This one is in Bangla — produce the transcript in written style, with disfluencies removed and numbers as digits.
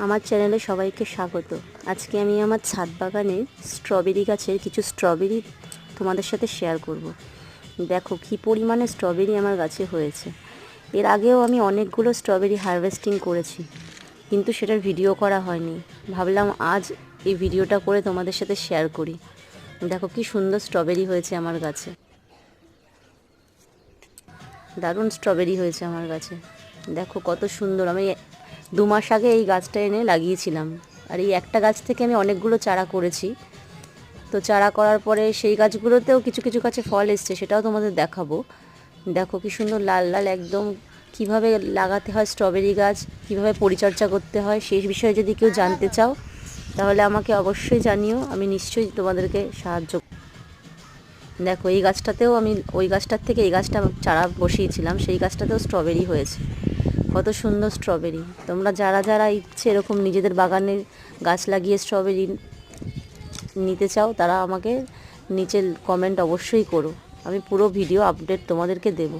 আমার চ্যানেলে সবাইকে স্বাগত। আজকে আমি আমার ছাদ বাগানে স্ট্রবেরি গাছের কিছু স্ট্রবেরি তোমাদের সাথে শেয়ার করব। দেখো কী পরিমাণে স্ট্রবেরি আমার গাছে হয়েছে। এর আগেও আমি অনেকগুলো স্ট্রবেরি হারভেস্টিং করেছি, কিন্তু সেটার ভিডিও করা হয়নি। ভাবলাম আজ এই ভিডিওটা করে তোমাদের সাথে শেয়ার করি। দেখো কি সুন্দর স্ট্রবেরি হয়েছে আমার গাছে, দারুণ স্ট্রবেরি হয়েছে আমার গাছে। দেখো কত সুন্দর। আমি 2 মাস আগে এই গাছটা এনে লাগিয়েছিলাম, আর এই একটা গাছ থেকে আমি অনেকগুলো চারা করেছি। তো চারা করার পরে সেই গাছগুলোতেও কিছু কিছু গাছে ফল এসছে, সেটাও তোমাদের দেখাবো। দেখো কি সুন্দর লাল লাল একদম। কিভাবে লাগাতে হয় স্ট্রবেরি গাছ, কিভাবে পরিচর্যা করতে হয়, সেই বিষয়ে যদি কেউ জানতে চাও তাহলে আমাকে অবশ্যই জানিও, আমি নিশ্চয়ই তোমাদেরকে সাহায্য। দেখো এই গাছটাতেও আমি ওই গাছটার থেকে এই গাছটা চারা বসিয়েছিলাম, সেই গাছটাতেও স্ট্রবেরি হয়েছে। কত সুন্দর স্ট্রবেরি। তোমরা যারা যারা ইচ্ছে এরকম নিজেদের বাগানে গাছ লাগিয়ে স্ট্রবেরি নিতে চাও তারা আমাকে নিচে কমেন্ট অবশ্যই করো, আমি পুরো ভিডিও আপডেট তোমাদেরকে দেবো।